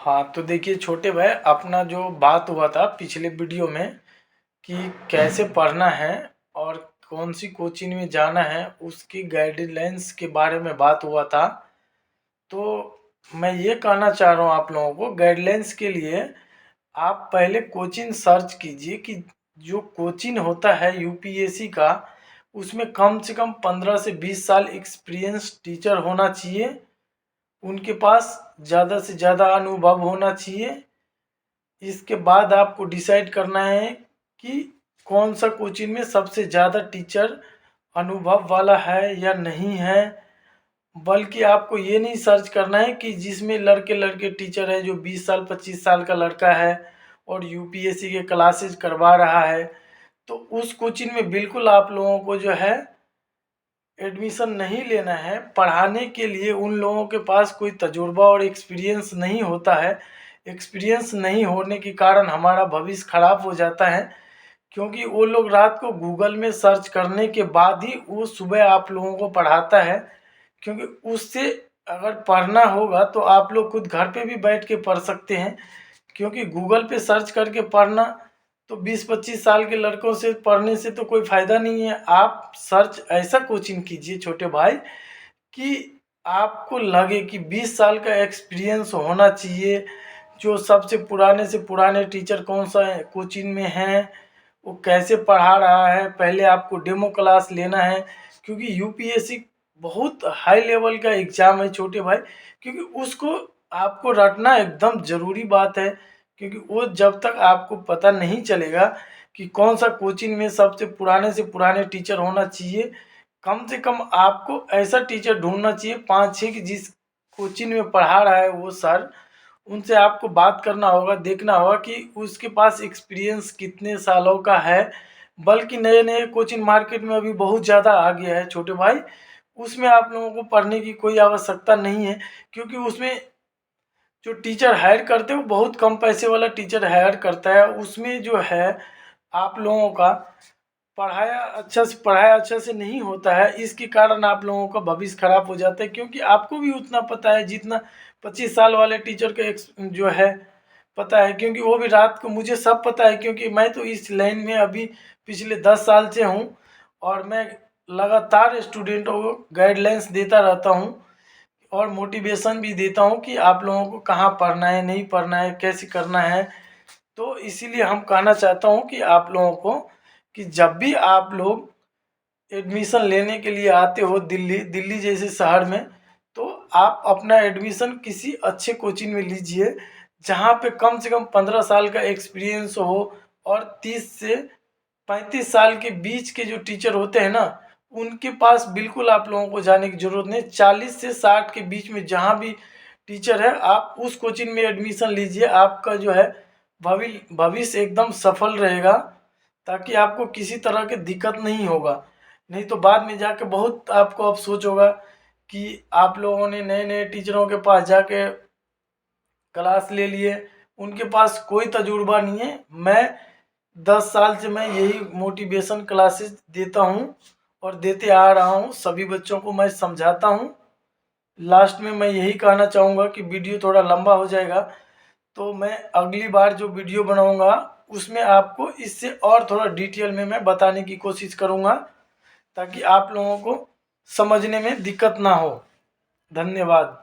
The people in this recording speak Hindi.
हाँ, तो देखिए छोटे भाई, अपना जो बात हुआ था पिछले वीडियो में कि कैसे पढ़ना है और कौन सी कोचिंग में जाना है, उसकी गाइडलाइंस के बारे में बात हुआ था। तो मैं ये कहना चाह रहा हूँ आप लोगों को, गाइडलाइंस के लिए आप पहले कोचिंग सर्च कीजिए कि जो कोचिंग होता है यूपीएससी का, उसमें कम से कम 15 से 20 साल एक्सपीरियंस टीचर होना चाहिए। उनके पास ज़्यादा से ज़्यादा अनुभव होना चाहिए। इसके बाद आपको डिसाइड करना है कि कौन सा कोचिंग में सबसे ज़्यादा टीचर अनुभव वाला है या नहीं है। बल्कि आपको ये नहीं सर्च करना है कि जिसमें लड़के लड़के टीचर है, जो 20 साल 25 साल का लड़का है और यूपीएससी के क्लासेज करवा रहा है, तो उस कोचिंग में बिल्कुल आप लोगों को जो है एडमिशन नहीं लेना है। पढ़ाने के लिए उन लोगों के पास कोई तजुर्बा और एक्सपीरियंस नहीं होता है। एक्सपीरियंस नहीं होने के कारण हमारा भविष्य खराब हो जाता है, क्योंकि वो लोग रात को गूगल में सर्च करने के बाद ही वो सुबह आप लोगों को पढ़ाता है। क्योंकि उससे अगर पढ़ना होगा तो आप लोग खुद घर पे भी बैठ के पढ़ सकते हैं, क्योंकि गूगल पे सर्च करके पढ़ना तो 20-25 साल के लड़कों से पढ़ने से तो कोई फ़ायदा नहीं है। आप सर्च ऐसा कोचिंग कीजिए छोटे भाई कि आपको लगे कि 20 साल का एक्सपीरियंस होना चाहिए। जो सबसे पुराने से पुराने टीचर कौन सा कोचिंग में हैं, वो कैसे पढ़ा रहा है, पहले आपको डेमो क्लास लेना है। क्योंकि यूपीएससी बहुत हाई लेवल का एग्ज़ाम है छोटे भाई, क्योंकि उसको आपको रटना एकदम ज़रूरी बात है। क्योंकि वो जब तक आपको पता नहीं चलेगा कि कौन सा कोचिंग में सबसे पुराने से पुराने टीचर होना चाहिए, कम से कम आपको ऐसा टीचर ढूंढना चाहिए 5-6 कि जिस कोचिंग में पढ़ा रहा है वो सर, उनसे आपको बात करना होगा, देखना होगा कि उसके पास एक्सपीरियंस कितने सालों का है। बल्कि नए नए कोचिंग मार्केट में अभी बहुत ज़्यादा आ गया है छोटे भाई, उसमें आप लोगों को पढ़ने की कोई आवश्यकता नहीं है। क्योंकि उसमें जो टीचर हायर करते हैं वो बहुत कम पैसे वाला टीचर हायर करता है। उसमें जो है आप लोगों का पढ़ाया अच्छा से नहीं होता है। इसके कारण आप लोगों का भविष्य खराब हो जाता है, क्योंकि आपको भी उतना पता है जितना 25 साल वाले टीचर का जो है पता है। क्योंकि वो भी रात को, मुझे सब पता है, क्योंकि मैं तो इस लाइन में अभी पिछले 10 साल से हूँ और मैं लगातार स्टूडेंटों को गाइडलाइंस देता रहता हूँ और मोटिवेशन भी देता हूँ कि आप लोगों को कहाँ पढ़ना है, नहीं पढ़ना है, कैसे करना है। तो इसीलिए हम कहना चाहता हूँ कि आप लोगों को कि जब भी आप लोग एडमिशन लेने के लिए आते हो दिल्ली दिल्ली जैसे शहर में, तो आप अपना एडमिशन किसी अच्छे कोचिंग में लीजिए, जहाँ पे कम से कम 15 साल का एक्सपीरियंस हो। और 30 से 35 साल के बीच के जो टीचर होते हैं ना, उनके पास बिल्कुल आप लोगों को जाने की ज़रूरत नहीं। 40 से 60 के बीच में जहाँ भी टीचर है, आप उस कोचिंग में एडमिशन लीजिए। आपका जो है भविष्य एकदम सफल रहेगा, ताकि आपको किसी तरह की दिक्कत नहीं होगा। नहीं तो बाद में जाके बहुत आपको अफसोस होगा कि आप लोगों ने नए नए टीचरों के पास जाके क्लास ले लिए, उनके पास कोई तजुर्बा नहीं है। मैं 10 साल से मैं यही मोटिवेशन क्लासेस देता हूँ और देते आ रहा हूँ, सभी बच्चों को मैं समझाता हूँ। लास्ट में मैं यही कहना चाहूँगा कि वीडियो थोड़ा लंबा हो जाएगा, तो मैं अगली बार जो वीडियो बनाऊँगा उसमें आपको इससे और थोड़ा डिटेल में मैं बताने की कोशिश करूँगा, ताकि आप लोगों को समझने में दिक्कत ना हो। धन्यवाद।